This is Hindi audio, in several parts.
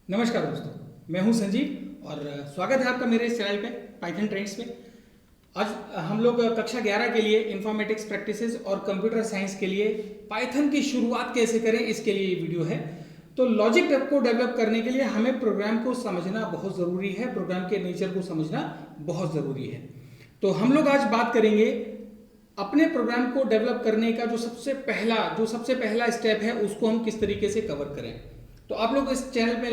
नमस्कार दोस्तों, मैं हूं संजीव और स्वागत है आपका मेरे इस चैनल पे पाइथन ट्रेंड्स पे। आज हम लोग कक्षा 11 के लिए इन्फॉर्मेटिक्स प्रैक्टिसेस और कंप्यूटर साइंस के लिए पाइथन की शुरुआत कैसे करें इसके लिए ये वीडियो है। तो लॉजिक को डेवलप करने के लिए हमें प्रोग्राम को समझना बहुत ज़रूरी है, प्रोग्राम के नेचर को समझना बहुत ज़रूरी है। तो हम लोग आज बात करेंगे अपने प्रोग्राम को डेवलप करने का जो सबसे पहला स्टेप है उसको हम किस तरीके से कवर करें। तो आप लोग इस चैनल में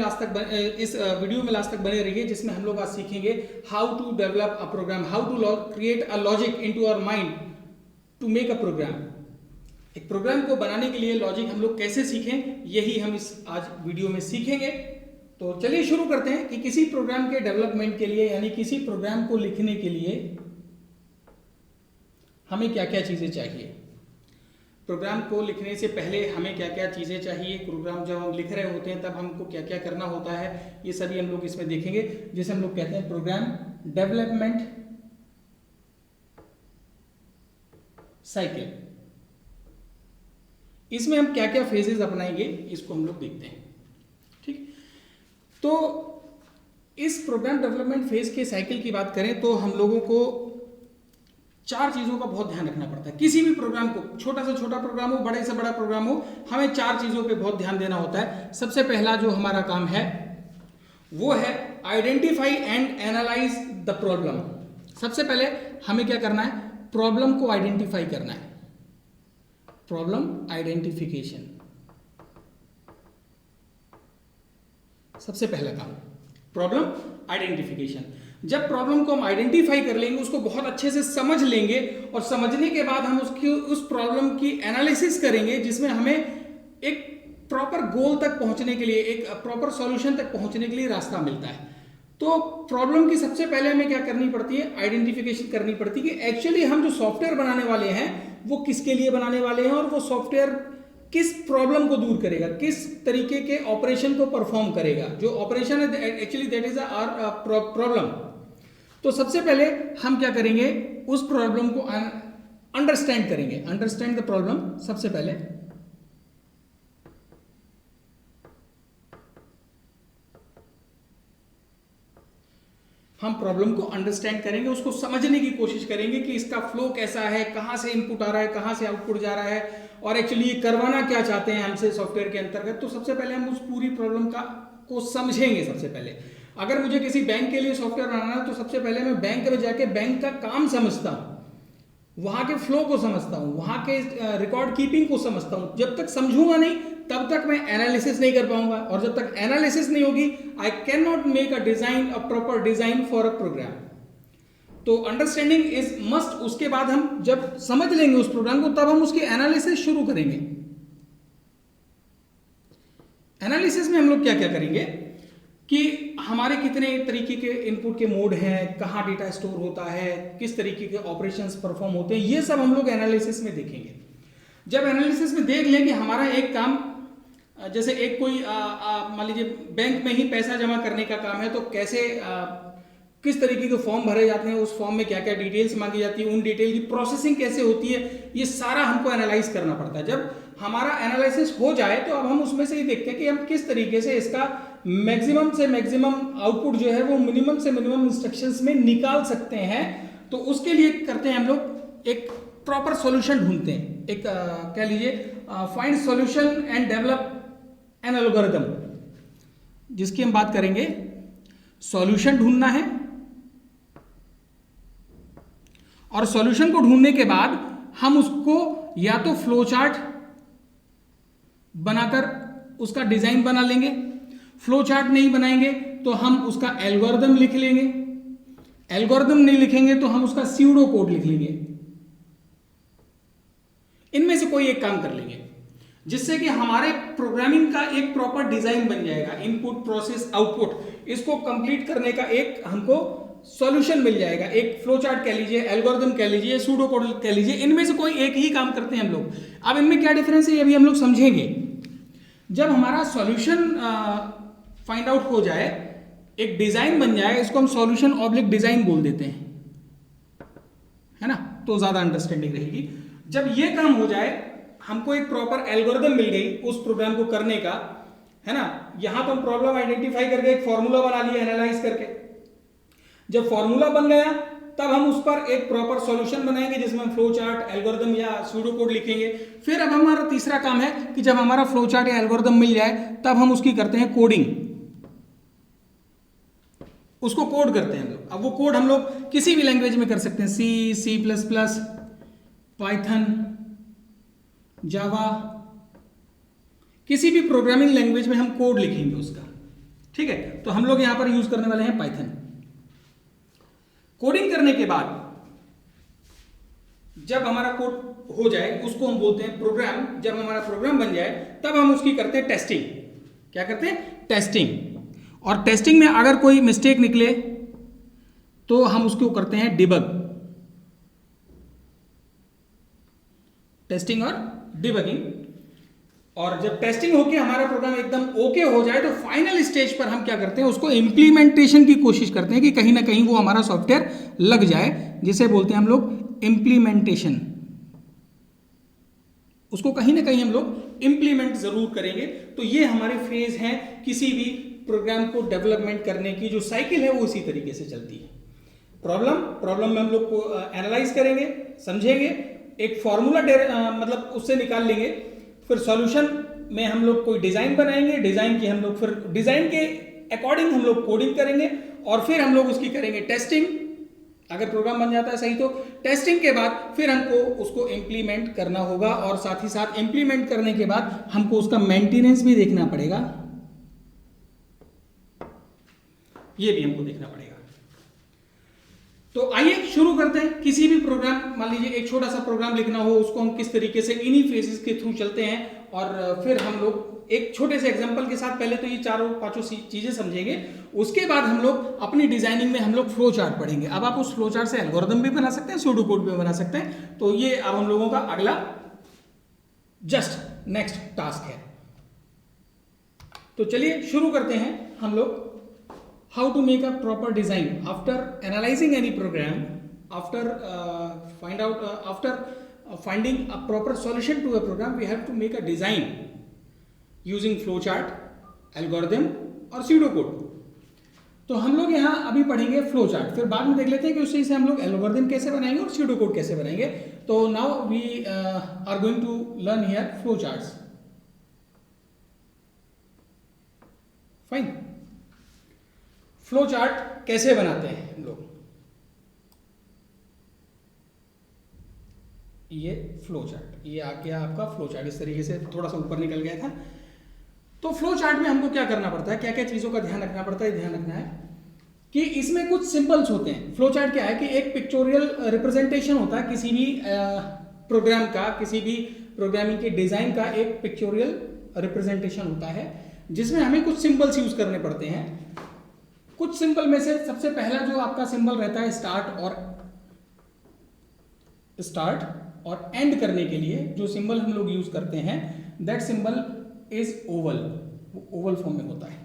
इस वीडियो में लास्ट तक बने रहिए, जिसमें हम लोग आज सीखेंगे how to develop a program, how to create a logic into our mind to make a program. एक प्रोग्राम को बनाने के लिए लॉजिक हम लोग कैसे सीखें, यही हम इस आज वीडियो में सीखेंगे। तो चलिए शुरू करते हैं कि किसी प्रोग्राम के डेवलपमेंट के लिए यानी किसी प्रोग्राम को लिखने के लिए हमें क्या क्या चीज़ें चाहिए। प्रोग्राम को लिखने से पहले हमें क्या क्या चीज़ें चाहिए, प्रोग्राम जब हम लिख रहे होते हैं तब हमको क्या क्या करना होता है, ये सभी हम लोग इसमें देखेंगे, जिसे हम लोग कहते हैं प्रोग्राम डेवलपमेंट साइकिल। इसमें हम क्या क्या फेजेस अपनाएंगे इसको हम लोग देखते हैं। ठीक, तो इस प्रोग्राम डेवलपमेंट फेज के साइकिल की बात करें तो हम लोगों को चार चीज़ों का बहुत ध्यान रखना पड़ता है। किसी भी प्रोग्राम को, छोटा से छोटा प्रोग्राम हो, बड़े से बड़ा प्रोग्राम हो, हमें चार चीज़ों पे बहुत ध्यान देना होता है। सबसे पहला जो हमारा काम है वो है identify and analyse the problem. सबसे पहले हमें क्या करना है, प्रॉब्लम को आइडेंटिफाई करना है, प्रॉब्लम आइडेंटिफिकेशन। सबसे पहला काम प्रॉब्लम आइडेंटिफिकेशन। जब प्रॉब्लम को हम आइडेंटिफाई कर लेंगे, उसको बहुत अच्छे से समझ लेंगे और समझने के बाद हम उस प्रॉब्लम की एनालिसिस करेंगे, जिसमें हमें एक प्रॉपर गोल तक पहुंचने के लिए, एक प्रॉपर सॉल्यूशन तक पहुंचने के लिए रास्ता मिलता है। तो प्रॉब्लम की सबसे पहले हमें क्या करनी पड़ती है, आइडेंटिफिकेशन करनी पड़ती है कि एक्चुअली हम जो सॉफ्टवेयर बनाने वाले हैं वो किसके लिए बनाने वाले हैं और वो सॉफ्टवेयर किस प्रॉब्लम को दूर करेगा, किस तरीके के ऑपरेशन को परफॉर्म करेगा। जो ऑपरेशन है actually that is our problem. तो सबसे पहले हम क्या करेंगे, उस प्रॉब्लम को अंडरस्टैंड करेंगे, अंडरस्टैंड द प्रॉब्लम। सबसे पहले हम प्रॉब्लम को अंडरस्टैंड करेंगे, उसको समझने की कोशिश करेंगे कि इसका फ्लो कैसा है, कहां से इनपुट आ रहा है, कहां से आउटपुट जा रहा है और एक्चुअली ये करवाना क्या चाहते हैं हमसे सॉफ्टवेयर के अंतर्गत। तो सबसे पहले हम उस पूरी प्रॉब्लम को समझेंगे। सबसे पहले अगर मुझे किसी बैंक के लिए सॉफ्टवेयर बनाना है तो सबसे पहले मैं बैंक में जाके बैंक का काम समझता हूँ, वहां के फ्लो को समझता हूँ, वहां के रिकॉर्ड कीपिंग को समझता हूँ। जब तक समझूंगा नहीं तब तक मैं एनालिसिस नहीं कर पाऊंगा, और जब तक एनालिसिस नहीं होगी I can not make a proper design for a program. तो अंडरस्टैंडिंग इज मस्ट। उसके बाद हम जब समझ लेंगे उस प्रोग्राम को तब हम उसकी एनालिसिस शुरू करेंगे। एनालिसिस में हम लोग क्या क्या करेंगे कि हमारे कितने तरीके के इनपुट के मोड हैं, कहाँ डेटा स्टोर होता है, किस तरीके के ऑपरेशंस परफॉर्म होते हैं, ये सब हम लोग एनालिसिस में देखेंगे। जब एनालिसिस में देख लें कि हमारा एक काम, जैसे एक कोई मान लीजिए बैंक में ही पैसा जमा करने का काम है, तो कैसे किस तरीके के फॉर्म भरे जाते हैं, उस फॉर्म में क्या क्या डिटेल्स मांगी जाती है, उन डिटेल की प्रोसेसिंग कैसे होती है, ये सारा हमको एनालाइज करना पड़ता है। जब हमारा एनालिसिस हो जाए तो अब हम उसमें से ही देखते हैं कि हम किस तरीके से इसका मैक्सिमम से मैक्सिमम आउटपुट जो है वो मिनिमम से मिनिमम इंस्ट्रक्शंस में निकाल सकते हैं। तो उसके लिए करते हैं हम लोग एक प्रॉपर सॉल्यूशन ढूंढते हैं, एक कह लीजिए find solution and develop an algorithm, जिसकी हम बात करेंगे। सॉल्यूशन ढूंढना है और सॉल्यूशन को ढूंढने के बाद हम उसको या तो फ्लो चार्ट बनाकर उसका डिजाइन बना लेंगे, फ्लो चार्ट नहीं बनाएंगे तो हम उसका एल्गोरिथम लिख लेंगे, एल्गोरिथम नहीं लिखेंगे तो हम उसका स्यूडो कोड लिख लेंगे। इनमें से कोई एक काम कर लेंगे जिससे कि हमारे प्रोग्रामिंग का एक प्रॉपर डिजाइन बन जाएगा। इनपुट प्रोसेस आउटपुट, इसको कंप्लीट करने का एक हमको सॉल्यूशन मिल जाएगा। एक फ्लो चार्ट कह लीजिए, एल्गोरिथम कह लीजिए, सूडो कोड कह लीजिए, इनमें से कोई एक ही काम करते हैं हम लोग। अब इनमें क्या डिफरेंस है ये भी हम लोग समझेंगे। जब हमारा सॉल्यूशन फाइंड आउट हो जाए, एक डिजाइन बन जाए, इसको हम सॉल्यूशन ऑब्लिक डिजाइन बोल देते हैं, है ना, तो ज्यादा अंडरस्टैंडिंग रहेगी। जब ये काम हो जाए, हमको एक प्रॉपर एल्गोरिथम मिल गई उस प्रोग्राम को करने का, है ना। यहां तो हम प्रॉब्लम आइडेंटिफाई करके एक फॉर्मूला बना लिया एनालाइज करके। जब फॉर्मूला बन गया तब हम उस पर एक प्रॉपर सॉल्यूशन बनाएंगे जिसमें हम फ्लो चार्ट, एल्गोरिदम या सूडो कोड लिखेंगे। फिर अब हमारा तीसरा काम है कि जब हमारा फ्लो चार्ट या एल्गोरिदम मिल जाए तब हम उसकी करते हैं कोडिंग, उसको कोड करते हैं हम लोग। अब वो कोड हम लोग किसी भी लैंग्वेज में कर सकते हैं, सी, C++, पाइथन, जावा, किसी भी प्रोग्रामिंग लैंग्वेज में हम कोड लिखेंगे उसका, ठीक है। तो हम लोग यहां पर यूज करने वाले हैं पाइथन। कोडिंग करने के बाद जब हमारा कोड हो जाए उसको हम बोलते हैं प्रोग्राम। जब हमारा प्रोग्राम बन जाए तब हम उसकी करते हैं टेस्टिंग। क्या करते हैं? टेस्टिंग। और टेस्टिंग में अगर कोई मिस्टेक निकले तो हम उसको करते हैं डिबग। टेस्टिंग और डिबगिंग। और जब टेस्टिंग होके हमारा प्रोग्राम एकदम ओके हो जाए तो फाइनल स्टेज पर हम क्या करते हैं, उसको इम्प्लीमेंटेशन की कोशिश करते हैं कि कहीं ना कहीं वो हमारा सॉफ्टवेयर लग जाए, जिसे बोलते हैं हम लोग इम्प्लीमेंटेशन। उसको कहीं ना कहीं हम लोग इम्प्लीमेंट जरूर करेंगे। तो ये हमारे फेज हैं किसी भी प्रोग्राम को डेवलपमेंट करने की। जो साइकिल है वो इसी तरीके से चलती है। प्रॉब्लम में हम लोग को एनालाइज करेंगे, समझेंगे, एक फॉर्मूला मतलब उससे निकाल लेंगे। फिर सॉल्यूशन में हम लोग कोई डिजाइन बनाएंगे, डिजाइन की हम लोग फिर डिजाइन के अकॉर्डिंग हम लोग कोडिंग करेंगे और फिर हम लोग उसकी करेंगे टेस्टिंग। अगर प्रोग्राम बन जाता है सही तो टेस्टिंग के बाद फिर हमको उसको इम्प्लीमेंट करना होगा और साथ ही साथ इम्प्लीमेंट करने के बाद हमको उसका मेंटेनेंस भी देखना पड़ेगा। ये भी हमको देखना पड़ेगा। तो आइए शुरू करते हैं। किसी भी प्रोग्राम, मान लीजिए एक छोटा सा प्रोग्राम लिखना हो, उसको हम किस तरीके से इन्हीं फेजेस के थ्रू चलते हैं और फिर हम लोग एक छोटे से एग्जांपल के साथ पहले तो ये चारों पांचों चीजें समझेंगे। उसके बाद हम लोग अपनी डिजाइनिंग में हम लोग फ्लो चार्ट पढ़ेंगे। अब आप उस फ्लो चार्ट से एल्गोरिदम भी बना सकते हैं, सूडो कोड भी बना सकते हैं। तो ये अब हम लोगों का अगला जस्ट नेक्स्ट टास्क है। तो चलिए शुरू करते हैं हम लोग। How to make a proper design after analyzing any program, after finding a proper solution to a program, we have to make a design using flowchart, algorithm और pseudocode। तो हम लोग यहाँ अभी पढ़ेंगे फ्लो चार्ट, फिर बाद में देख लेते हैं कि उससे हम लोग एल्गोरिथम कैसे बनाएंगे और pseudocode कैसे बनाएंगे। तो now we are going to learn here flow charts. Fine. Flow chart कैसे बनाते हैं हम लोग? ये फ्लो चार्ट, ये आ गया आपका फ्लो चार्ट। इस तरीके से थोड़ा सा ऊपर निकल गया था। तो फ्लो चार्ट में हमको क्या करना पड़ता है, क्या क्या चीजों का ध्यान रखना पड़ता है? ध्यान रखना है कि इसमें कुछ सिंबल्स होते हैं। फ्लो चार्ट क्या है कि एक पिक्चोरियल रिप्रेजेंटेशन होता है किसी भी प्रोग्राम का, किसी भी प्रोग्रामिंग के डिजाइन का एक पिक्चोरियल रिप्रेजेंटेशन होता है जिसमें हमें कुछ सिंबल्स यूज करने पड़ते हैं। कुछ सिंबल में से सबसे पहला जो आपका सिंबल रहता है स्टार्ट और एंड करने के लिए जो सिंबल हम लोग यूज करते हैं, दैट सिंबल इज ओवल। वो ओवल फॉर्म में होता है।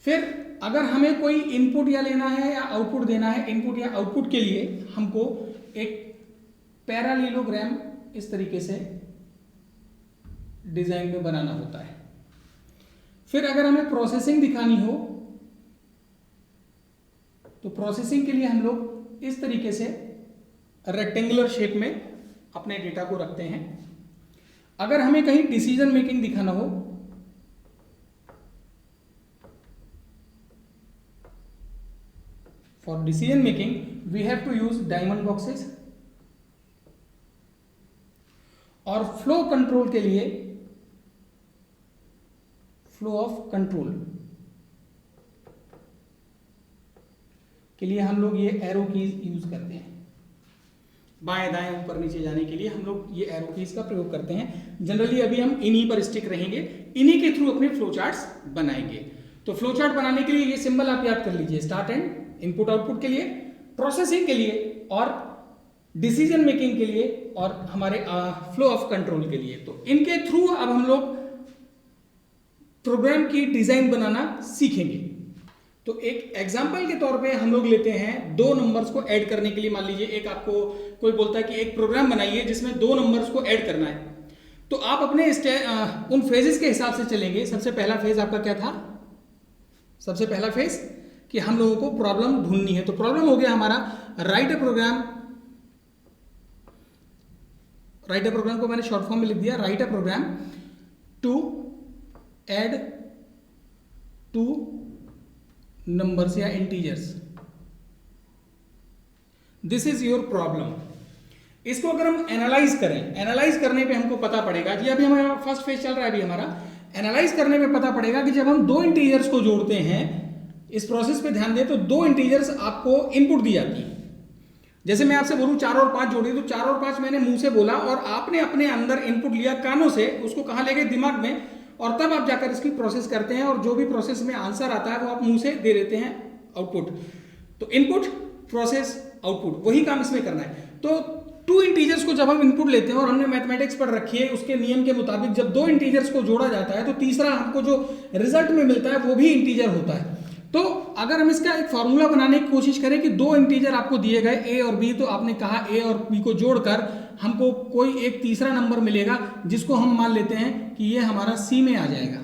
फिर अगर हमें कोई इनपुट या लेना है या आउटपुट देना है, इनपुट या आउटपुट के लिए हमको एक पैरालेलोग्राम इस तरीके से डिजाइन में बनाना होता है। फिर अगर हमें प्रोसेसिंग दिखानी हो तो प्रोसेसिंग के लिए हम लोग इस तरीके से रेक्टेंगुलर शेप में अपने डेटा को रखते हैं। अगर हमें कहीं डिसीजन मेकिंग दिखाना हो for decision making we have to use diamond boxes. और फ्लो कंट्रोल के लिए फ्लो ऑफ कंट्रोल के लिए हम लोग ये एरो कीज यूज करते हैं। बाएं दाएं ऊपर नीचे जाने के लिए हम लोग ये एरो कीज का प्रयोग करते हैं। जनरली अभी हम इन्हीं पर स्टिक रहेंगे, इन्हीं के थ्रू अपने फ्लो चार्ट्स बनाएंगे। तो फ्लो चार्ट बनाने के लिए ये सिंबल आप याद कर लीजिए। स्टार्ट एंड इनपुट आउटपुट के लिए, प्रोसेसिंग के लिए और डिसीजन मेकिंग के लिए और हमारे फ्लो ऑफ कंट्रोल के लिए। तो इनके थ्रू अब हम लोग प्रोग्राम की डिजाइन बनाना सीखेंगे। तो एक एग्जांपल के तौर पे हम लोग लेते हैं दो नंबर्स को ऐड करने के लिए। मान लीजिए एक आपको कोई बोलता है कि एक प्रोग्राम बनाइए जिसमें दो नंबर्स को ऐड करना है। तो आप अपने उन फेजेस के हिसाब से चलेंगे। सबसे पहला फेज आपका क्या था? सबसे पहला फेज कि हम लोगों को प्रॉब्लम ढूंढनी है। तो प्रॉब्लम हो गया हमारा write a program. Write a program को मैंने शॉर्ट फॉर्म में लिख दिया, write a program to add two numbers या integers. This is your problem. इसको अगर हम एनालाइज करें, एनालाइज करने पे हमको पता पड़ेगा जी, अभी हमारा फर्स्ट फेज चल रहा है, अभी हमारा एनालाइज करने पे पता पड़ेगा कि जब हम दो इंटीजर्स को जोड़ते हैं, इस प्रोसेस पे ध्यान दें, तो दो इंटीजर्स आपको इनपुट दी जाती है। जैसे मैं आपसे बोलूं 4 और 5 जोड़िए, तो 4 और 5 मैंने मुंह से बोला और आपने अपने अंदर इनपुट लिया कानों से, उसको कहां ले गए? दिमाग में, और तब आप जाकर इसकी प्रोसेस करते हैं और जो भी प्रोसेस में आंसर आता है वो आप मुंह से दे देते हैं, आउटपुट। तो इनपुट, प्रोसेस, आउटपुट, वही काम इसमें करना है। तो टू इंटीजर्स को जब हम इनपुट लेते हैं, और हमने मैथमेटिक्स पढ़ रखी है, उसके नियम के मुताबिक जब दो इंटीजर्स को जोड़ा जाता है तो तीसरा हमको जो रिजल्ट में मिलता है वो भी इंटीजर होता है। तो अगर हम इसका एक फॉर्मूला बनाने की कोशिश करें कि दो इंटीजर आपको दिए गए ए और बी, तो आपने कहा ए और बी को जोड़कर हमको कोई एक तीसरा नंबर मिलेगा, जिसको हम मान लेते हैं कि ये हमारा सी में आ जाएगा।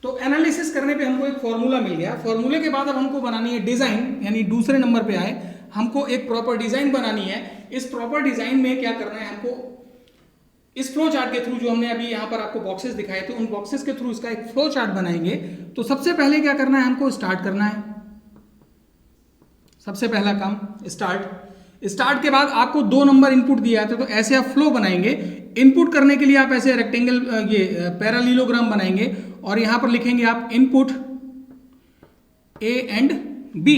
तो एनालिसिस करने पे हमको एक फॉर्मूला मिल गया। फॉर्मूले के बाद अब हमको बनानी है डिजाइन, यानी दूसरे नंबर पे आए, हमको एक प्रॉपर डिजाइन बनानी है। इस प्रॉपर डिजाइन में क्या करना है हमको, इस फ्लो चार्ट के थ्रू, जो हमने अभी यहाँ पर आपको बॉक्सेस दिखाए थे, उन बॉक्सेस के थ्रू इसका एक फ्लो चार्ट बनाएंगे। तो सबसे पहले क्या करना है, हमको स्टार्ट करना है। सबसे पहला काम स्टार्ट। स्टार्ट के बाद आपको 2 नंबर इनपुट दिया जाता है, तो ऐसे आप फ्लो बनाएंगे। इनपुट करने के लिए आप ऐसे रेक्टेंगल, ये पैरालीलोग्राम बनाएंगे और यहां पर लिखेंगे आप इनपुट ए एंड बी।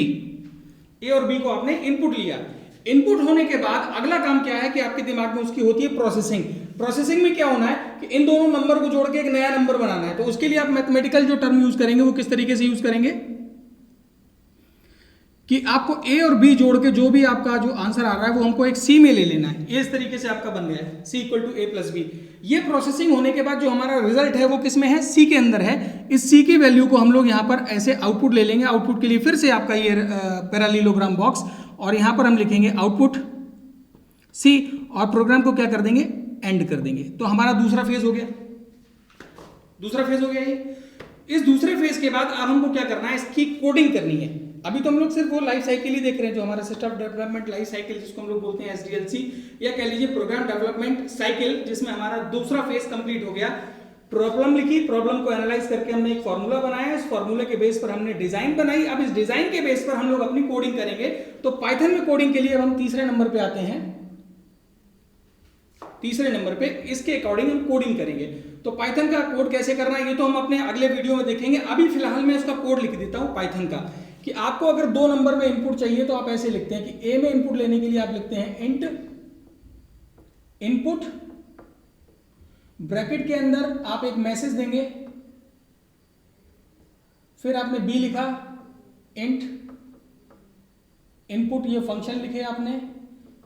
ए और बी को आपने इनपुट लिया। इनपुट होने के बाद अगला काम क्या है कि आपके दिमाग में उसकी होती है प्रोसेसिंग। प्रोसेसिंग में क्या होना है कि इन दोनों नंबर को जोड़ के एक नया नंबर बनाना है। तो उसके लिए आप मैथमेटिकल जो टर्म यूज करेंगे वो किस तरीके से यूज करेंगे कि आपको ए और बी जोड़ के जो भी आपका जो आंसर आ रहा है वो हमको एक सी में ले लेना है। ये इस तरीके से आपका बन गया है, C equal to A plus B. ये प्रोसेसिंग होने के बाद जो हमारा रिजल्ट है वो किस में है? सी के अंदर है। इस सी की वैल्यू को हम लोग यहाँ पर ऐसे आउटपुट ले लेंगे। आउटपुट के लिए फिर से आपका ये पैरालीलोग्राम बॉक्स, और यहाँ पर हम लिखेंगे आउटपुट सी, और प्रोग्राम को क्या कर देंगे? एंड कर देंगे। तो हमारा दूसरा फेज हो गया। दूसरा फेज हो गया ये। इस दूसरे फेज के बाद अब हमको क्या करना है? इसकी कोडिंग करनी है। अभी तो हम लोग सिर्फ वो लाइफ साइकिल ही देख रहे हैं, जो हमारा सिस्टम डेवलपमेंट लाइफ साइकिल, जिसको हम लोग बोलते हैं SDLC, या कह लीजिए प्रोग्राम डेवलपमेंट साइकिल, जिसमें हमारा दूसरा फेज कंप्लीट हो गया। प्रॉब्लम लिखी, प्रॉब्लम को एनालाइज करके हमने एक फॉर्मूला बनाया, इस फॉर्मूले के बेस पर हमने डिजाइन बनाई। अब इस डिजाइन के बेस पर हम लोग अपनी कोडिंग करेंगे। तो पाइथन में कोडिंग के लिए अब हम तीसरे नंबर पे आते हैं। तीसरे नंबर पे इसके अकॉर्डिंग हम कोडिंग करेंगे। तो पाइथन का कोड कैसे करना है ये तो हम अपने अगले वीडियो में देखेंगे। अभी फिलहाल मैं उसका कोड लिख देता हूं पाइथन का, कि आपको अगर 2 नंबर में इनपुट चाहिए तो आप ऐसे लिखते हैं कि ए में इनपुट लेने के लिए आप लिखते हैं इंट इनपुट, ब्रैकेट के अंदर आप एक मैसेज देंगे, फिर आपने बी लिखा, इंट इनपुट, ये फंक्शन लिखे आपने,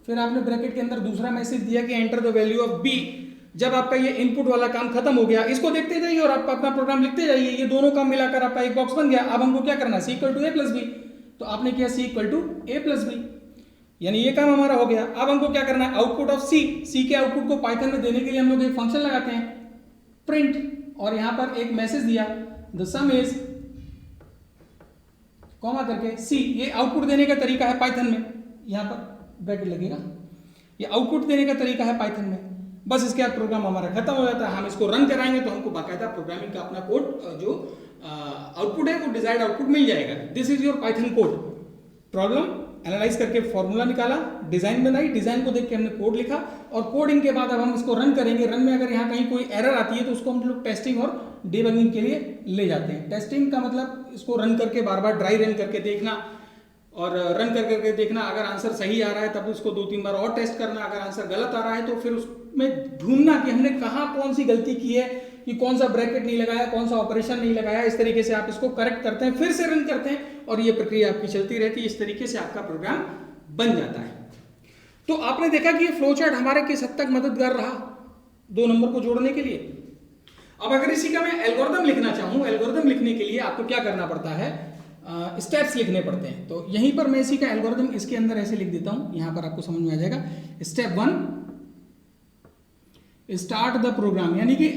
फिर आपने ब्रैकेट के अंदर दूसरा मैसेज दिया कि enter the value of B. जब आपका ये इनपुट वाला काम खत्म हो गया, इसको देखते जाइए और आप अपना प्रोग्राम लिखते जाइए। ये दोनों काम मिलाकर आपका एक बॉक्स बन गया। अब हमको क्या करना है? C equal to A plus B. तो आपने किया C equal to A plus B, यानी ये काम हमारा हो गया। अब हमको क्या करना है? आउटपुट ऑफ सी। सी के आउटपुट को पाइथन में देने के लिए हम लोग एक फंक्शन लगाते हैं प्रिंट, और यहां पर एक मैसेज दिया द सम इज कॉमा करके सी। ये आउटपुट देने का तरीका है पाइथन में, यहां पर ब्रैकेट लगेगा। ये आउटपुट देने का तरीका है पाइथन में। बस इसके बाद प्रोग्राम हमारा खत्म हो जाता है। हम इसको रन कराएंगे तो हमको बाकायदा प्रोग्रामिंग का अपना कोड जो आउटपुट है वो डिजायर्ड आउटपुट मिल जाएगा। This is your Python code. Problem analyse करके फॉर्मूला निकाला, डिजाइन बनाई, डिजाइन को देख के हमने कोड लिखा, और कोडिंग के बाद अब हम इसको रन करेंगे। रन में अगर यहाँ कहीं कोई एरर आती है तो उसको हम लोग टेस्टिंग और डिबगिंग के लिए ले जाते हैं। टेस्टिंग का मतलब इसको रन करके बार बार ड्राई रन करके देखना, और रन कर करके देखना। अगर आंसर सही आ रहा है तब उसको 2-3 बार और टेस्ट करना। अगर आंसर गलत आ रहा है तो फिर उसमें ढूंढना कि हमने कहाँ कौन सी गलती की है, कि कौन सा ब्रैकेट नहीं लगाया, कौन सा ऑपरेशन नहीं लगाया। इस तरीके से आप इसको करेक्ट करते हैं, फिर से रन करते हैं, और ये प्रक्रिया आपकी चलती रहती है। इस तरीके से आपका प्रोग्राम बन जाता है। तो आपने देखा कि ये फ्लो चार्ट हमारे किस हद तक मददगार रहा 2 नंबर को जोड़ने के लिए। अब अगर इसी का मैं एल्गोरिथम लिखना चाहूँ, एल्गोरिथम लिखने के लिए आपको क्या करना पड़ता है? स्टेप्स लिखने पड़ते हैं। तो यहीं पर मैं इसी का एल्गोरिथम इसके अंदर ऐसे लिख देता हूं, यहां पर आपको समझ में आ जाएगा। स्टेप 1, स्टार्ट द प्रोग्राम, यानी कि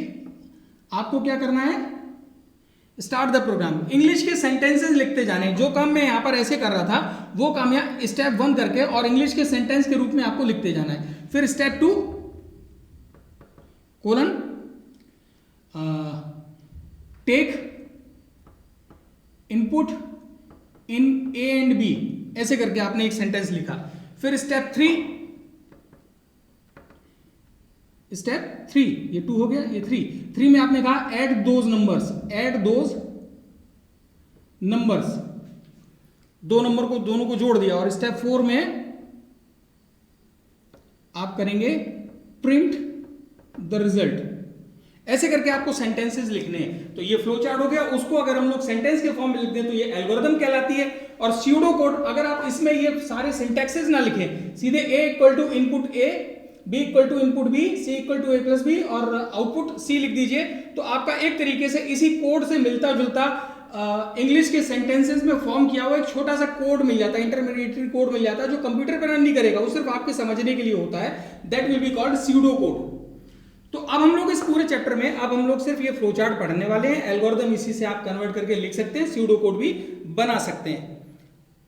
आपको क्या करना है, स्टार्ट द प्रोग्राम। इंग्लिश के सेंटेंसेस लिखते जाने, जो काम मैं यहां पर ऐसे कर रहा था वो काम यहाँ स्टेप 1 करके और इंग्लिश के सेंटेंस के रूप में आपको लिखते जाना है। फिर step 2 colon take input in A and B, ऐसे करके आपने एक सेंटेंस लिखा। फिर स्टेप 3 ये 2 हो गया, ये 3 में आपने कहा ऐड दोज नंबर्स, दो नंबर को दोनों को जोड़ दिया। और स्टेप 4 में आप करेंगे प्रिंट द रिजल्ट। ऐसे करके आपको सेंटेंसेस लिखने हैं। तो ये फ्लो चार्ट हो गया। उसको अगर हम लोग सेंटेंस के फॉर्म में लिख दें तो ये एल्गोरिथम कहलाती है। और स्यूडो कोड, अगर आप इसमें ये सारे सिंटैक्सेस ना लिखें, सीधे a equal to input a, b equal to input b, c equal to a plus b और आउटपुट c लिख दीजिए, तो आपका एक तरीके से इसी कोड से मिलता जुलता इंग्लिश के सेंटेंसेस में फॉर्म किया हुआ एक छोटा सा कोड मिल जाता है, इंटरमीडिएट कोड मिल जाता है, जो कंप्यूटर पर रन नहीं करेगा, वो सिर्फ आपके समझने के लिए होता है। That will be called pseudo code. तो अब हम लोग इस पूरे चैप्टर में अब हम लोग सिर्फ ये फ्लो चार्ट पढ़ने वाले हैं। एल्गोरिथम इसी से आप कन्वर्ट करके लिख सकते हैं, स्यूडो कोड भी बना सकते हैं।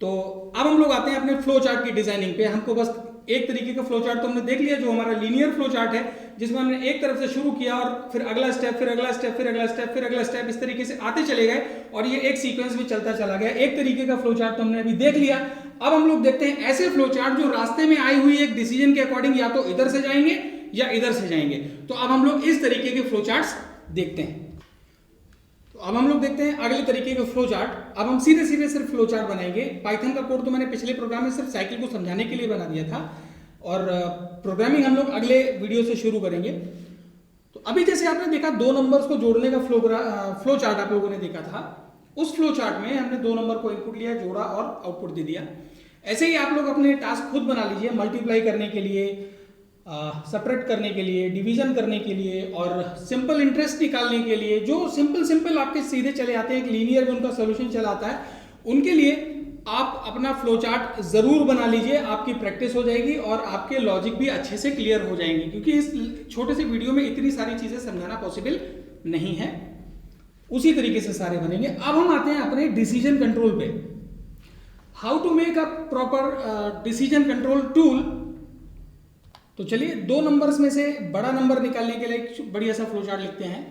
तो अब हम लोग आते हैं अपने फ्लो चार्ट की डिजाइनिंग पे। हमको बस एक तरीके का फ्लो चार्ट तो हमने देख लिया, जो हमारा लीनियर फ्लो चार्ट है, जिसमें हमने एक तरफ से शुरू किया और फिर अगला स्टेप, फिर अगला स्टेप, फिर अगला स्टेप, फिर अगला स्टेप, इस तरीके से आते चले गए और ये एक सीक्वेंस में चलता चला गया। एक तरीके का फ्लो चार्ट तो हमने अभी देख लिया। अब हम लोग देखते हैं ऐसे फ्लो चार्ट जो रास्ते में आई हुई एक डिसीजन के अकॉर्डिंग या तो इधर से जाएंगे या इधर से जाएंगे। तो अब हम लोग इस तरीके के फ्लो चार्ट्स देखते हैं। तो अब हम लोग देखते हैं अगले तरीके के फ्लो चार्ट। अब हम सीधे सीधे सिर्फ फ्लो चार्ट बनाएंगे। पाइथन का कोड तो मैंने पिछले प्रोग्राम में सिर्फ साइकिल को समझाने के लिए बना दिया था और प्रोग्रामिंग हम लोग अगले वीडियो से शुरू करेंगे। तो अभी जैसे आपने देखा 2 नंबर्स को जोड़ने का फ्लो चार्ट आप लोगों ने देखा था। उस फ्लो चार्ट में हमने 2 नंबर को इनपुट लिया, जोड़ा और आउटपुट दे दिया। ऐसे ही आप लोग अपने टास्क खुद बना लीजिए, मल्टीप्लाई करने के लिए, सेपरेट करने के लिए, डिवीजन करने के लिए और सिंपल इंटरेस्ट निकालने के लिए, जो सिंपल आपके सीधे चले आते हैं, एक लीनियर में उनका सोल्यूशन चला आता है, उनके लिए आप अपना फ्लो चार्ट जरूर बना लीजिए। आपकी प्रैक्टिस हो जाएगी और आपके लॉजिक भी अच्छे से क्लियर हो जाएंगे, क्योंकि इस छोटे से वीडियो में इतनी सारी चीजें समझाना पॉसिबल नहीं है। उसी तरीके से सारे बनेंगे। अब हम आते हैं अपने डिसीजन कंट्रोल पे। How to make a proper decision control tool. तो चलिए 2 नंबर्स में से बड़ा नंबर निकालने के लिए एक बढ़िया सा फ्लो चार्ट लिखते हैं।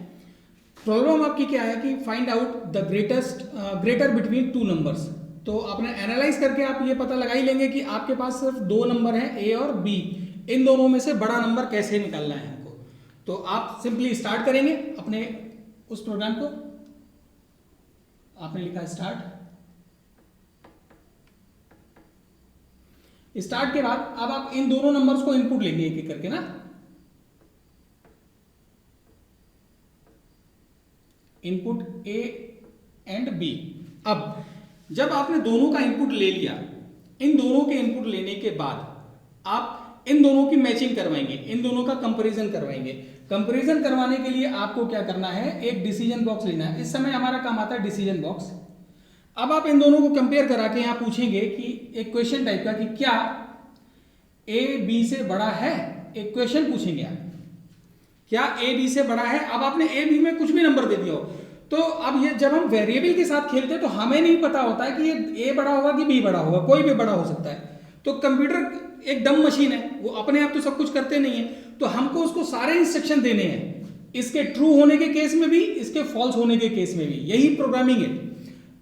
प्रॉब्लम आपकी क्या है कि find out the greater between 2 numbers. तो आपने एनालाइज करके आप ये पता लगा ही लेंगे कि आपके पास सिर्फ 2 नंबर हैं, ए और बी। इन दोनों में से बड़ा नंबर कैसे निकालना है हमको। तो आप सिंपली स्टार्ट करेंगे अपने उस प्रोग्राम को। आपने लिखा स्टार्ट के बाद अब आप इन दोनों नंबर्स को इनपुट लेंगे एक एक करके ना। Input A and B. अब जब आपने दोनों का इनपुट ले लिया, इन दोनों के इनपुट लेने के बाद आप इन दोनों की मैचिंग करवाएंगे, इन दोनों का कंपैरिजन करवाएंगे। कंपैरिजन करवाने के लिए आपको क्या करना है, एक डिसीजन बॉक्स लेना है। इस समय हमारा काम आता है डिसीजन बॉक्स। अब आप इन दोनों को कंपेयर करा के यहां पूछेंगे कि एक क्वेश्चन टाइप का कि क्या ए बी से बड़ा है। एक क्वेश्चन पूछेंगे आप, क्या ए बी से बड़ा है। अब आपने ए बी में कुछ भी नंबर दे दिया हो, तो अब ये जब हम वेरिएबल के साथ खेलते हैं तो हमें नहीं पता होता है कि ये ए बड़ा होगा कि बी बड़ा होगा, कोई भी बड़ा हो सकता है। तो कंप्यूटर एक डम मशीन है, वो अपने आप तो सब कुछ करते नहीं है। तो हमको उसको सारे इंस्ट्रक्शन देने हैं, इसके ट्रू होने के केस में भी, इसके फॉल्स होने के केस में भी। यही प्रोग्रामिंग है।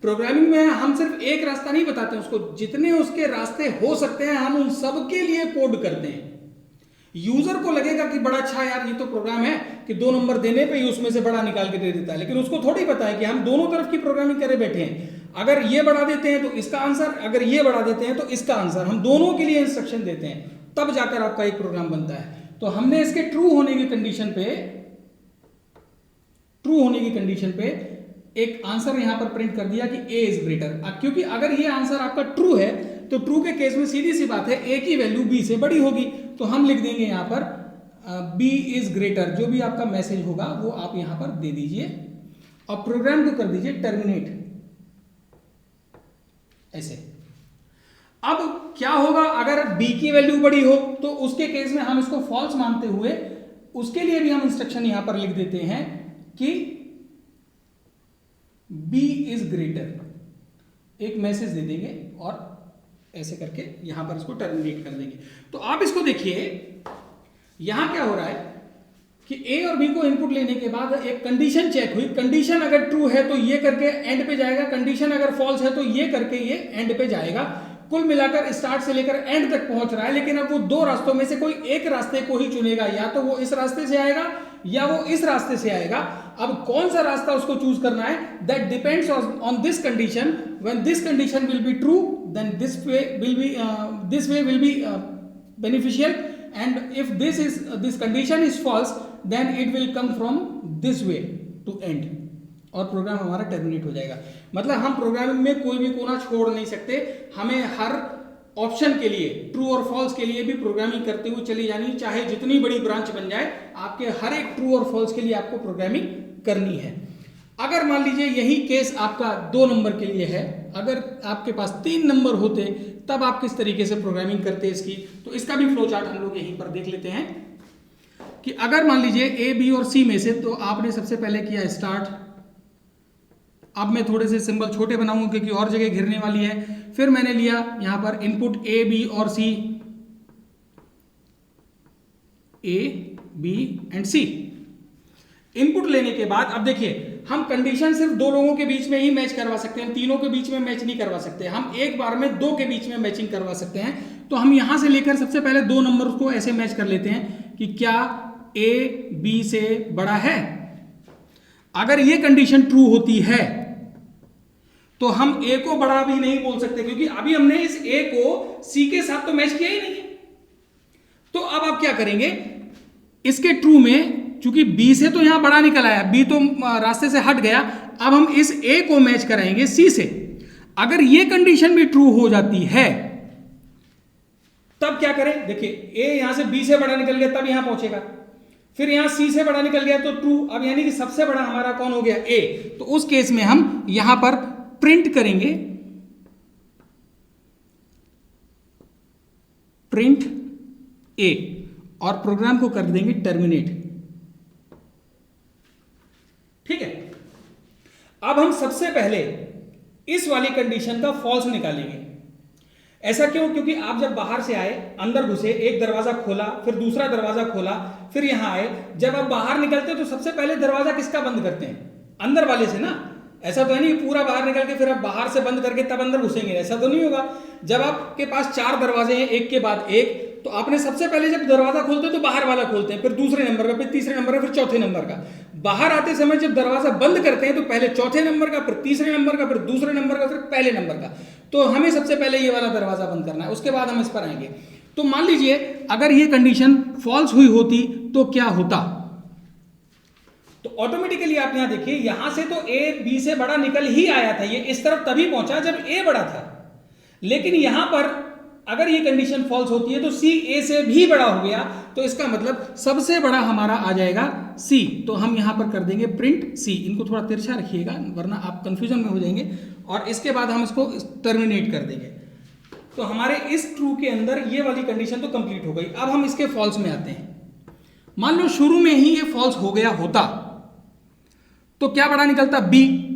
प्रोग्रामिंग में हम सिर्फ एक रास्ता नहीं बताते उसको, जितने उसके रास्ते हो सकते हैं हम उन सब के लिए कोड करते हैं। यूजर को लगेगा कि बड़ा अच्छा यार ये तो प्रोग्राम है कि 2 नंबर देने पे ही उसमें से बड़ा निकाल के दे देता है, लेकिन उसको थोड़ी पता है कि हम दोनों तरफ की प्रोग्रामिंग करे बैठे हैं। अगर ये बढ़ा देते हैं तो इसका आंसर, अगर ये बढ़ा देते हैं तो इसका आंसर, हम दोनों के लिए इंस्ट्रक्शन देते हैं, तब जाकर आपका एक प्रोग्राम बनता है। तो हमने इसके ट्रू होने की कंडीशन पे एक आंसर यहां पर प्रिंट कर दिया कि ए इज ग्रेटर। क्योंकि अगर ये आंसर आपका ट्रू है तो ट्रू के केस में सीधी सी बात है ए की वैल्यू बी से बड़ी होगी। तो हम लिख देंगे यहां पर बी इज ग्रेटर। जो भी आपका मैसेज होगा वो आप यहां पर दे दीजिए और प्रोग्राम को कर दीजिए टर्मिनेट, ऐसे। अब क्या होगा, अगर बी की वैल्यू बड़ी हो तो उसके केस में हम इसको फॉल्स मानते हुए उसके लिए भी हम इंस्ट्रक्शन यहां पर लिख देते हैं कि b इज ग्रेटर, एक मैसेज दे देंगे और ऐसे करके यहां पर इसको टर्मिनेट कर देंगे। तो आप इसको देखिए, यहां क्या हो रहा है कि ए और बी को इनपुट लेने के बाद एक कंडीशन चेक हुई, कंडीशन अगर ट्रू है तो ये करके एंड पे जाएगा, कंडीशन अगर फॉल्स है तो ये करके ये एंड पे जाएगा। कुल मिलाकर स्टार्ट से लेकर एंड तक पहुंच रहा है, लेकिन अब वो दो रास्तों में से कोई एक रास्ते को ही चुनेगा, या तो वो इस रास्ते से आएगा या वो इस रास्ते से आएगा। अब कौन सा रास्ता उसको चूज करना है, that depends on this condition. When this condition will be true then this way will be beneficial, and if this condition is false then it will come from this way to end, और प्रोग्राम हमारा टर्मिनेट हो जाएगा। मतलब हम प्रोग्रामिंग में कोई भी कोना छोड़ नहीं सकते, हमें हर ऑप्शन के लिए, ट्रू और फॉल्स के लिए भी प्रोग्रामिंग करते हुए चली जानी, चाहे जितनी बड़ी ब्रांच बन जाए, आपके हर एक ट्रू और फॉल्स के लिए आपको प्रोग्रामिंग करनी है। अगर मान लीजिए यही केस आपका 2 नंबर के लिए है, अगर आपके पास 3 नंबर होते तब आप किस तरीके से प्रोग्रामिंग करते इसकी, तो इसका भी फ्लो चार्ट हम लोग यहीं पर देख लेते हैं कि अगर मान लीजिए ए, बी और सी में से, तो आपने सबसे पहले किया स्टार्ट। अब मैं थोड़े से सिंबल छोटे बनाऊंगा क्योंकि और जगह घिरने वाली है। फिर मैंने लिया यहां पर इनपुट ए, बी और सी, ए, बी एंड सी। इनपुट लेने के बाद अब देखिए, हम कंडीशन सिर्फ 2 लोगों के बीच में ही मैच करवा सकते हैं, तीनों के बीच में मैच नहीं करवा सकते। हम एक बार में 2 के बीच में मैचिंग करवा सकते हैं। तो हम यहां से लेकर सबसे पहले 2 नंबर को ऐसे मैच कर लेते हैं कि क्या ए बी से बड़ा है। अगर ये कंडीशन ट्रू होती है तो हम ए को बड़ा भी नहीं बोल सकते, क्योंकि अभी हमने इस ए को सी के साथ तो मैच किया ही नहीं है। तो अब आप क्या करेंगे, इसके ट्रू में चूंकि बी से तो यहां बड़ा निकल आया, बी तो रास्ते से हट गया, अब हम इस ए को मैच कराएंगे सी से। अगर ये कंडीशन भी ट्रू हो जाती है तब क्या करें, देखिए ए यहां से बी से बड़ा निकल गया तब यहां पहुंचेगा, फिर यहां सी से बड़ा निकल गया तो ट्रू। अब यानी कि सबसे बड़ा हमारा कौन हो गया, ए। तो उस केस में हम यहां पर प्रिंट करेंगे, प्रिंट ए, और प्रोग्राम को कर देंगे टर्मिनेट। ठीक है। अब हम सबसे पहले इस वाली कंडीशन का फॉल्स निकालेंगे। ऐसा क्यों, क्योंकि आप जब बाहर से आए, अंदर घुसे, एक दरवाजा खोला, फिर दूसरा दरवाजा खोला, फिर यहां आए, जब आप बाहर निकलते तो सबसे पहले दरवाजा किसका बंद करते हैं, अंदर वाले से ना। ऐसा तो है नहीं पूरा बाहर निकल के फिर आप बाहर से बंद करके तब अंदर घुसेंगे, ऐसा तो नहीं होगा। जब आपके पास 4 दरवाजे हैं एक के बाद एक, तो आपने सबसे पहले जब दरवाजा खोलते हैं तो बाहर वाला खोलते हैं, फिर दूसरे नंबर का, फिर तीसरे नंबर का, फिर चौथे नंबर का। बाहर आते समय जब दरवाजा बंद करते हैं तो पहले चौथे नंबर का, फिर तीसरे नंबर का, फिर दूसरे नंबर का, फिर पहले नंबर का। तो हमें सबसे पहले ये वाला दरवाजा बंद करना है, उसके बाद हम इस पर आएंगे। तो मान लीजिए अगर ये कंडीशन फॉल्स हुई होती तो क्या होता, तो ऑटोमेटिकली आप यहां देखिए, यहां से तो ए बी से बड़ा निकल ही आया था, ये इस तरफ तभी पहुंचा जब ए बड़ा था। लेकिन यहां पर अगर ये कंडीशन फॉल्स होती है तो सी ए से भी बड़ा हो गया, तो इसका मतलब सबसे बड़ा हमारा आ जाएगा सी। तो हम यहां पर कर देंगे प्रिंट सी। इनको थोड़ा तिरछा रखिएगा वरना आप कंफ्यूजन में हो जाएंगे, और इसके बाद हम इसको टर्मिनेट कर देंगे। तो हमारे इस ट्रू के अंदर ये वाली कंडीशन तो कंप्लीट हो गई। अब हम इसके फॉल्स में आते हैं। मान लो शुरू में ही ये फॉल्स हो गया होता तो क्या बड़ा निकलता, बी।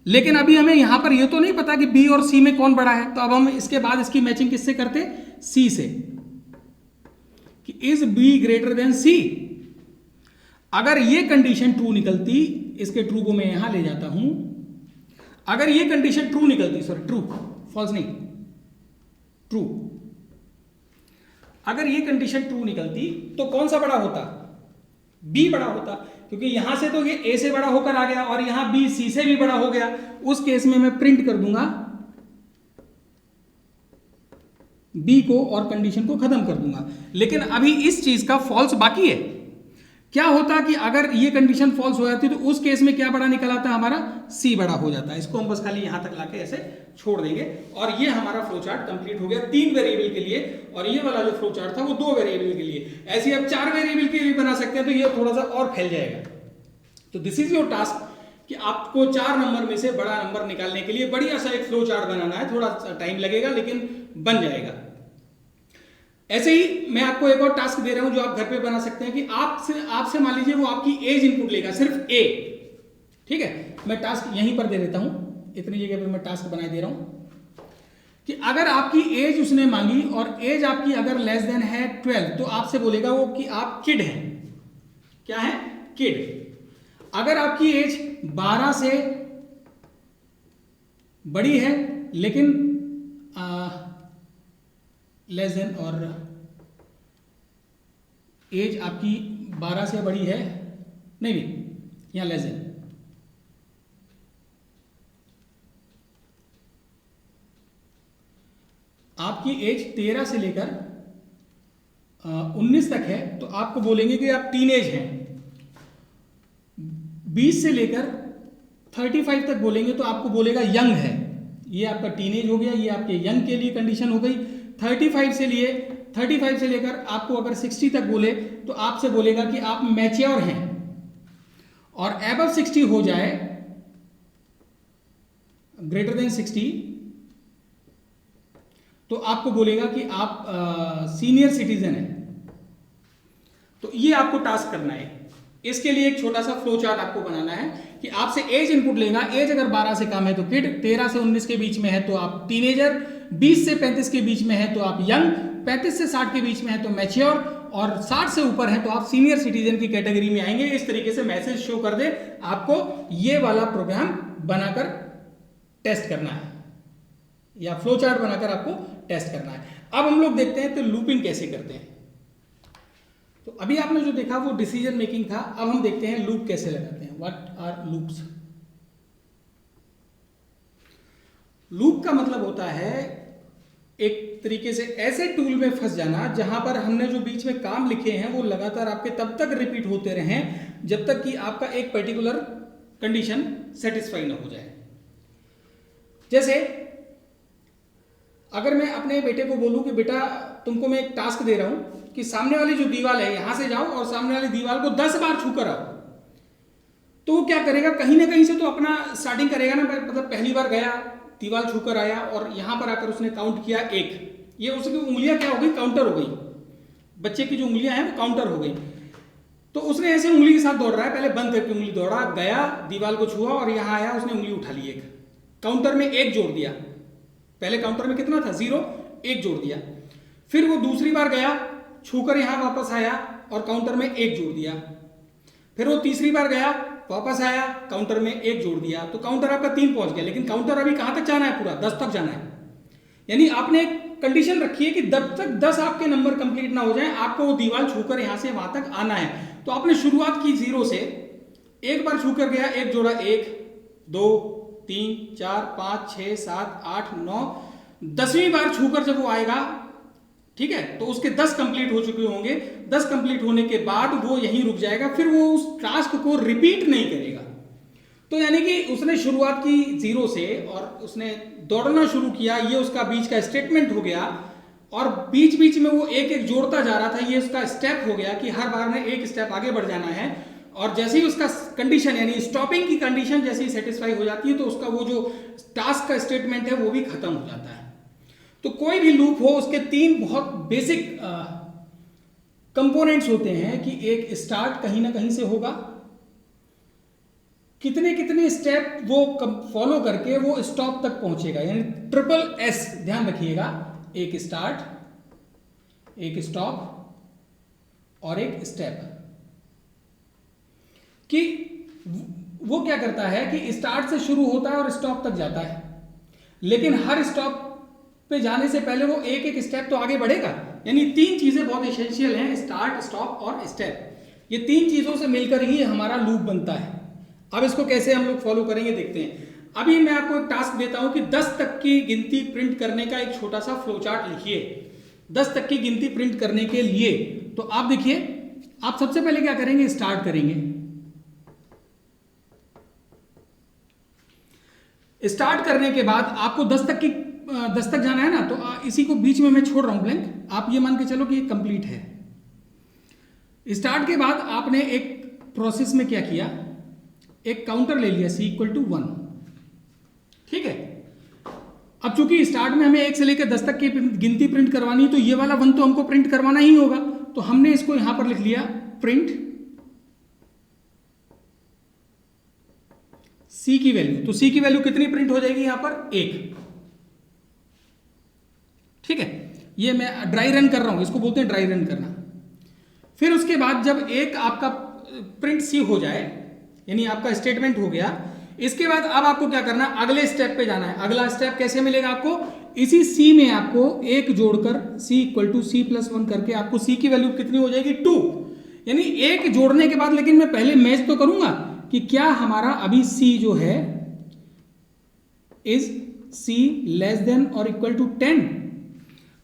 लेकिन अभी हमें यहां पर ये तो नहीं पता कि बी और सी में कौन बड़ा है, तो अब हम इसके बाद इसकी मैचिंग किससे करते, सी से, कि इज बी ग्रेटर देन सी। अगर ये कंडीशन ट्रू निकलती, इसके ट्रू को मैं यहां ले जाता हूं, अगर ये कंडीशन ट्रू निकलती, सॉरी ट्रू, फॉल्स नहीं, ट्रू, अगर ये कंडीशन ट्रू निकलती तो कौन सा बड़ा होता, बी बड़ा होता, क्योंकि यहां से तो ये ए से बड़ा होकर आ गया और यहां बी सी से भी बड़ा हो गया। उस केस में मैं प्रिंट कर दूंगा बी को और कंडीशन को खत्म कर दूंगा। लेकिन अभी इस चीज का फॉल्स बाकी है। क्या होता कि अगर ये कंडीशन फॉल्स हो जाती तो उस केस में क्या बड़ा निकल आता, हमारा सी बड़ा हो जाता है। इसको हम बस खाली यहां तक लाके ऐसे छोड़ देंगे और ये हमारा फ्लो चार्ट कंप्लीट हो गया 3 वेरिएबल के लिए, और ये वाला जो फ्लो चार्ट था वो 2 वेरिएबल के लिए। ऐसे आप 4 वेरिएबल के लिए बना सकते हैं, तो ये थोड़ा सा और फैल जाएगा। तो दिस इज योर टास्क कि आपको 4 नंबर में से बड़ा नंबर निकालने के लिए बढ़िया सा एक फ्लो चार्ट बनाना है। थोड़ा सा टाइम लगेगा लेकिन बन जाएगा। ऐसे ही मैं आपको एक और टास्क दे रहा हूं जो आप घर पे बना सकते हैं कि आपसे मान लीजिए वो आपकी एज इनपुट लेगा, सिर्फ ए। ठीक है, मैं टास्क यहीं पर दे देता हूं, इतनी जगह पे मैं टास्क बना दे रहा हूं कि अगर आपकी एज उसने मांगी और एज आपकी अगर लेस देन है 12, तो आपसे बोलेगा वो कि आप किड हैं। क्या है? किड। अगर आपकी एज 12 से बड़ी है लेकिन लेस देन, और एज आपकी 12 से बड़ी है, नहीं यहां लेस देन, आपकी एज 13 से लेकर 19 तक है तो आपको बोलेंगे कि आप टीनेज हैं। 20 से लेकर 35 तक बोलेंगे तो आपको बोलेगा यंग है। ये आपका टीनेज हो गया, ये आपके यंग के लिए कंडीशन हो गई। 35 से लेकर आपको अगर 60 तक बोले तो आपसे बोलेगा कि आप मैच्योर हैं। और एबव 60 हो जाए, ग्रेटर देन 60, तो आपको बोलेगा कि आप सीनियर सिटीजन हैं। तो ये आपको टास्क करना है। इसके लिए एक छोटा सा फ्लो चार्ट आपको बनाना है कि आपसे एज इनपुट लेगा। एज अगर 12 से कम है तो किड, 13 से 19 के बीच में है तो आप टीनेजर, 20 से 35 के बीच में है तो आप यंग, 35 से 60 के बीच में है तो मैच्योर, और 60 से ऊपर है तो आप सीनियर सिटीजन की कैटेगरी में आएंगे। इस तरीके से मैसेज शो कर दे। आपको ये वाला प्रोग्राम बनाकर टेस्ट करना है या फ्लो चार्ट बनाकर आपको टेस्ट करना है। अब हम लोग देखते हैं तो लूपिंग कैसे करते हैं। तो अभी आपने जो देखा वो डिसीजन मेकिंग था। अब हम देखते हैं लूप कैसे लगाते हैं। What are loops? लूप का मतलब होता है एक तरीके से ऐसे टूल में फंस जाना जहां पर हमने जो बीच में काम लिखे हैं वो लगातार आपके तब तक रिपीट होते रहें जब तक कि आपका एक पर्टिकुलर कंडीशन सेटिस्फाई ना हो जाए। जैसे अगर मैं अपने बेटे को बोलूं कि बेटा तुमको मैं एक टास्क दे रहा हूं कि सामने वाली जो दीवार है यहां से जाओ और सामने वाली दीवार को 10 बार छू कर आओ, तो वो क्या करेगा? कहीं ना कहीं से तो अपना स्टार्टिंग करेगा ना। मतलब पहली बार गया, दीवार छूकर आया और यहां पर आकर उसने काउंट किया 1। ये उसकी उंगलियां क्या हो गई? काउंटर हो गई। बच्चे की जो उंगलियां हैं वो काउंटर हो गई। तो उसने ऐसे उंगली के साथ दौड़ रहा है, पहले बंद करके उंगली दौड़ा, गया, दीवार को छुआ और यहां आया, उसने उंगली उठा ली, 1 काउंटर में 1 जोड़ दिया। पहले काउंटर में कितना था? 0, 1 जोड़ दिया। फिर वो दूसरी बार गया, छूकर यहां वापस आया और काउंटर में 1 जोड़ दिया। फिर वो तीसरी बार गया, वापस आया, काउंटर में 1 जोड़ दिया। तो काउंटर आपका 3 पहुंच गया। लेकिन काउंटर अभी कहां तक जाना है? पूरा 10 तक जाना है। यानी आपने एक कंडीशन रखी है कि जब तक 10 आपके नंबर कंप्लीट ना हो जाए आपको वो दीवार छूकर यहां से वहां तक आना है। तो आपने शुरुआत की 0 से, एक बार छूकर गया, 1 जोड़ा, 1, 2, 3, 4, 5, 6, 7, 8, 9, 10वीं बार छूकर जब वो आएगा, ठीक है, तो उसके 10 कंप्लीट हो चुके होंगे। 10 कंप्लीट होने के बाद वो यहीं रुक जाएगा, फिर वो उस टास्क को रिपीट नहीं करेगा। तो यानी कि उसने शुरुआत की 0 से और उसने दौड़ना शुरू किया, ये उसका बीच का स्टेटमेंट हो गया। और बीच बीच में वो एक एक जोड़ता जा रहा था, ये उसका स्टेप हो गया कि हर बार में एक स्टेप आगे बढ़ जाना है। और जैसे ही उसका कंडीशन यानी स्टॉपिंग की कंडीशन जैसे ही सेटिस्फाई हो जाती है तो उसका वो जो टास्क का स्टेटमेंट है वो भी खत्म हो जाता है। तो कोई भी लूप हो उसके 3 बहुत बेसिक कंपोनेंट्स होते हैं कि एक स्टार्ट कहीं ना कहीं से होगा, कितने कितने स्टेप वो फॉलो करके वो स्टॉप तक पहुंचेगा, यानी ट्रिपल S ध्यान रखिएगा, एक स्टार्ट, एक स्टॉप और एक स्टेप। कि वो क्या करता है कि स्टार्ट से शुरू होता है और स्टॉप तक जाता है, लेकिन हर स्टॉप पे जाने से पहले वो एक एक स्टेप तो आगे बढ़ेगा। यानी 3 चीजें बहुत एसेंशियल हैं, स्टार्ट, स्टॉप और स्टेप। ये 3 चीजों से मिलकर ही हमारा लूप बनता है। अब इसको कैसे हम लोग फॉलो करेंगे देखते हैं। अभी मैं आपको एक टास्क देता हूं कि 10 तक की गिनती प्रिंट करने का एक छोटा सा फ्लो चार्ट लिखिए। 10 तक की गिनती प्रिंट करने के लिए तो आप देखिए, आप सबसे पहले क्या करेंगे? स्टार्ट करेंगे। स्टार्ट करने के बाद आपको 10 तक जाना है ना, तो इसी को बीच में मैं छोड़ रहा हूं ब्लैंक। आप ये मान के चलो कि ये कंप्लीट है। स्टार्ट के बाद आपने एक प्रोसेस में क्या किया, एक काउंटर ले लिया C = 1, ठीक है। अब चूंकि स्टार्ट में हमें 1 से लेकर 10 तक की गिनती प्रिंट करवानी है, तो ये वाला 1 तो हमको प्रिंट करवाना ही होगा, तो हमने इसको यहां पर लिख लिया प्रिंट सी की वैल्यू। तो सी की वैल्यू कितनी प्रिंट हो जाएगी यहां पर? 1। ठीक है, ये मैं ड्राई रन कर रहा हूं, इसको बोलते हैं ड्राई रन करना। फिर उसके बाद जब एक आपका प्रिंट सी हो जाए, यानी आपका स्टेटमेंट हो गया, इसके बाद अब आपको क्या करना है, अगले स्टेप पे जाना है। अगला स्टेप कैसे मिलेगा आपको? इसी सी में आपको एक जोड़कर सी इक्वल टू सी प्लस 1 करके आपको सी की वैल्यू कितनी हो जाएगी? 2। यानी एक जोड़ने के बाद, लेकिन मैं पहले मैच तो करूंगा कि क्या हमारा अभी सी जो है इज सी लेस देन और इक्वल टू 10।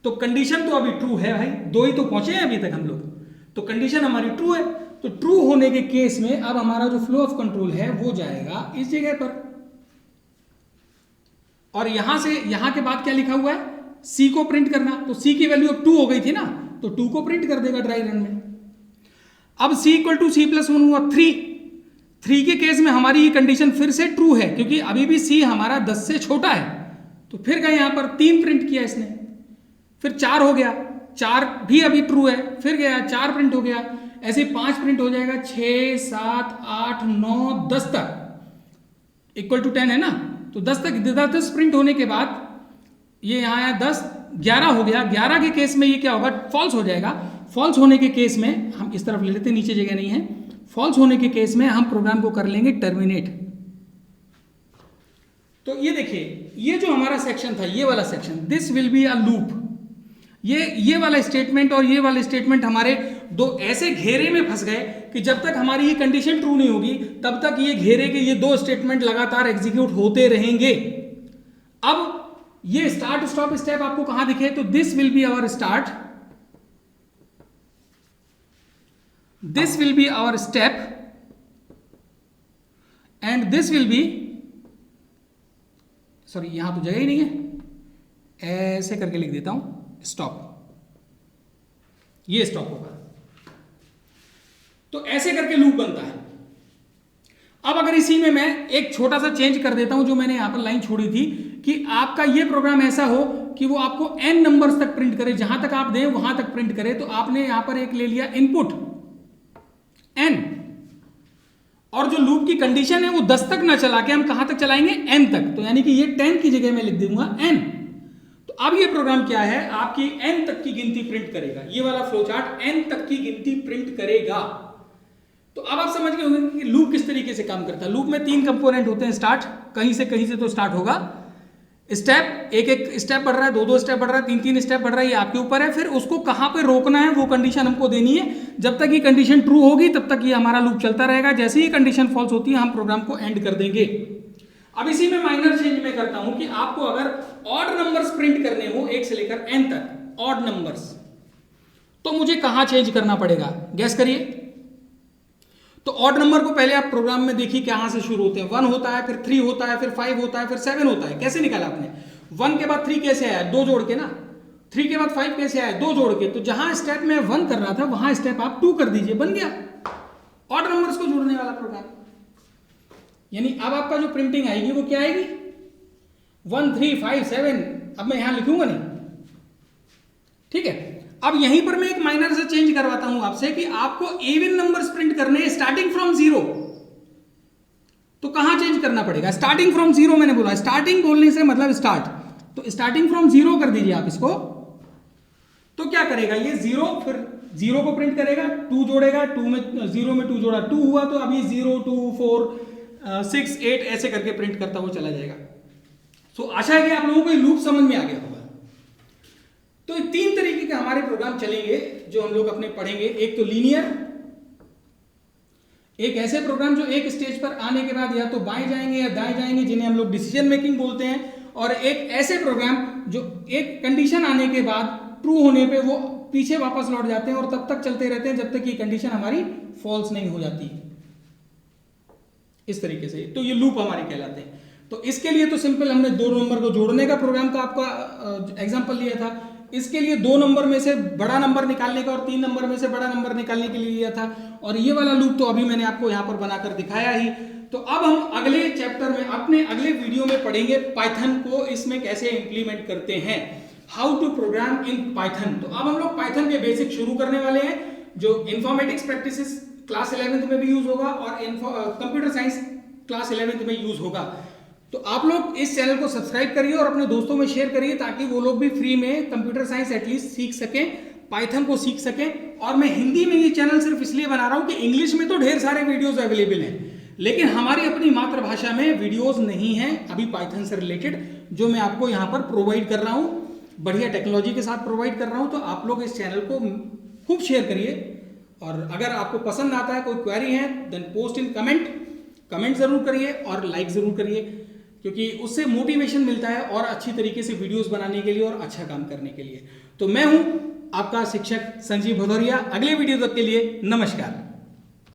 तो कंडीशन तो अभी ट्रू है भाई, 2 ही तो पहुंचे हैं अभी तक हम लोग, तो कंडीशन हमारी ट्रू है। तो ट्रू होने के केस में अब हमारा जो फ्लो ऑफ कंट्रोल है वो जाएगा इस जगह पर, और यहां से यहां के बाद क्या लिखा हुआ है? सी को प्रिंट करना। तो सी की वैल्यू अब 2 हो गई थी ना, तो 2 को प्रिंट कर देगा ड्राई रन में। अब सी इक्वल टू सी प्लस 1 हुआ 3 के केस में हमारी ये कंडीशन फिर से ट्रू है, क्योंकि अभी भी सी हमारा 10 से छोटा है। तो फिर गए यहां पर 3 प्रिंट किया इसने, फिर 4 हो गया, 4 भी अभी ट्रू है, फिर गया 4 प्रिंट हो गया, ऐसे 5 प्रिंट हो जाएगा, 6 7 8 9 10 तक इक्वल टू 10 है ना, तो 10 तक 10 प्रिंट होने के बाद ये यहां आया 10, 11 हो गया। 11 के केस में ये क्या होगा? फॉल्स हो जाएगा। फॉल्स होने के केस में हम इस तरफ ले लेते, नीचे जगह नहीं है। फॉल्स होने के केस में हम प्रोग्राम को कर लेंगे टर्मिनेट। तो ये देखिए, ये जो हमारा सेक्शन था, ये वाला section, this will be a loop. ये वाला स्टेटमेंट और ये वाला स्टेटमेंट हमारे दो ऐसे घेरे में फंस गए कि जब तक हमारी ये कंडीशन ट्रू नहीं होगी तब तक ये घेरे के ये 2 स्टेटमेंट लगातार एग्जीक्यूट होते रहेंगे। अब ये स्टार्ट स्टॉप स्टेप आपको कहां दिखे? तो this will be our start, this will be our step, and this will be, sorry यहां तो जगह ही नहीं है, ऐसे करके लिख देता हूं, स्टॉप। ये स्टॉप होगा। तो ऐसे करके लूप बनता है। अब अगर इसी में मैं एक छोटा सा चेंज कर देता हूं, जो मैंने यहां पर लाइन छोड़ी थी कि आपका ये प्रोग्राम ऐसा हो कि वो आपको n नंबर्स तक प्रिंट करे, जहां तक आप दें वहां तक प्रिंट करे। तो आपने यहां पर एक ले लिया इनपुट n, और जो लूप की कंडीशन है वो 10 तक ना चला के हम कहां तक चलाएंगे? n तक। तो यानी कि ये 10 की जगह में लिख दूंगा n। तो अब ये प्रोग्राम क्या है? आपकी n तक की गिनती प्रिंट करेगा। ये वाला फ्लो चार्ट n तक की गिनती प्रिंट करेगा। तो अब आप समझ गए होंगे कि लूप किस तरीके से काम करता है। लूप में 3 कंपोनेंट होते हैं। स्टार्ट, कहीं से तो स्टार्ट होगा। स्टेप, एक स्टेप बढ़ रहा है, 2 स्टेप बढ़ रहा है, 3 स्टेप बढ़ रहा है, ये आपके ऊपर है। फिर उसको कहां पे रोकना है वो कंडीशन हमको देनी है। जब तक ये कंडीशन ट्रू होगी तब तक ये हमारा लूप चलता रहेगा। जैसे ही कंडीशन फॉल्स होती है हम प्रोग्राम को एंड कर देंगे। अब इसी में माइनर चेंज मैं करता हूं कि आपको अगर ऑड नंबर्स प्रिंट करने हो 1 से लेकर n तक, ऑड नंबर्स, तो मुझे कहां चेंज करना पड़ेगा? गैस करिए। तो ऑड नंबर को पहले आप प्रोग्राम में देखिए कहां से शुरू होते हैं। 1 होता है, फिर 3 होता है, फिर 5 होता है, फिर 7 होता है। कैसे निकाला आपने? 1 के बाद 3 कैसे आया? 2 जोड़ के ना। 3 के बाद 5 कैसे आया? 2 जोड़ के। तो जहां स्टेप में 1 कर रहा था वहां स्टेप आप 2 कर दीजिए, बन गया ऑड नंबर्स को जोड़ने वाला प्रोग्राम। यानी अब आपका जो प्रिंटिंग आएगी वो क्या आएगी? 1 3 5 7। अब मैं यहां लिखूंगा नहीं, ठीक है। अब यहीं पर मैं एक माइनर से चेंज करवाता हूं आपसे कि आपको इवन नंबर्स प्रिंट करने हैं स्टार्टिंग फ्रॉम 0। तो कहां चेंज करना पड़ेगा? स्टार्टिंग फ्रॉम 0 मैंने बोला। स्टार्टिंग बोलने से मतलब स्टार्ट, तो स्टार्टिंग फ्रॉम 0 कर दीजिए आप इसको। तो क्या करेगा ये? 0, फिर 0 को प्रिंट करेगा, 2 जोड़ेगा, 2 में 0 में 2 जोड़ा 2 हुआ, तो अभी 0 2 4 6 8 ऐसे करके प्रिंट करता हुआ चला जाएगा। सो आशा है कि आप लोगों को ये लूप समझ में आ गया होगा। तो 3 तरीके के हमारे प्रोग्राम चलेंगे जो हम लोग अपने पढ़ेंगे। एक तो लीनियर, एक ऐसे प्रोग्राम जो एक स्टेज पर आने के बाद या तो बाएं जाएंगे या दाएं जाएंगे, जिन्हें हम लोग डिसीजन मेकिंग बोलते हैं। और एक ऐसे प्रोग्राम जो एक कंडीशन आने के बाद ट्रू होने पे वो पीछे वापस लौट जाते हैं और तब तक चलते रहते हैं जब तक ये कंडीशन हमारी फॉल्स नहीं हो जाती। इस तरीके से तो ये लूप हमारे कहलाते हैं। तो इसके लिए तो सिंपल हमने 2 नंबर को जोड़ने का प्रोग्राम का आपका एग्जांपल लिया था। इसके लिए 2 नंबर में से बड़ा नंबर निकालने का और 3 नंबर में से बड़ा नंबर निकालने के लिए लिया था। और ये वाला लूप तो अभी मैंने आपको यहां पर बनाकर दिखाया ही। तो अब हम अगले चैप्टर में, अपने अगले वीडियो में पढ़ेंगे पाइथन को, इसमें कैसे इंप्लीमेंट करते हैं, how to program in Python. तो अब हम लोग पाइथन के बेसिक शुरू करने वाले हैं, जो इन्फॉर्मेटिक्स प्रैक्टिसेस क्लास 11th में भी यूज होगा और कंप्यूटर साइंस क्लास 11th में यूज होगा। तो आप लोग इस चैनल को सब्सक्राइब करिए और अपने दोस्तों में शेयर करिए, ताकि वो लोग भी फ्री में कंप्यूटर साइंस एटलीस्ट सीख सकें, पाइथन को सीख सकें। और मैं हिंदी में ये चैनल सिर्फ इसलिए बना रहा हूं कि इंग्लिश में तो ढेर सारे वीडियोस अवेलेबल हैं, लेकिन हमारी अपनी मातृभाषा में वीडियोस नहीं है अभी पाइथन से रिलेटेड, जो मैं आपको यहाँ पर प्रोवाइड कर रहा हूँ, बढ़िया टेक्नोलॉजी के साथ प्रोवाइड कर रहा हूँ। तो आप लोग इस चैनल को खूब शेयर करिए, और अगर आपको पसंद आता है, कोई क्वेरी है, देन पोस्ट इन कमेंट जरूर करिए और लाइक जरूर करिए, क्योंकि उससे मोटिवेशन मिलता है और अच्छी तरीके से वीडियोस बनाने के लिए और अच्छा काम करने के लिए। तो मैं हूं आपका शिक्षक संजीव भदौरिया। अगले वीडियो तक के लिए नमस्कार।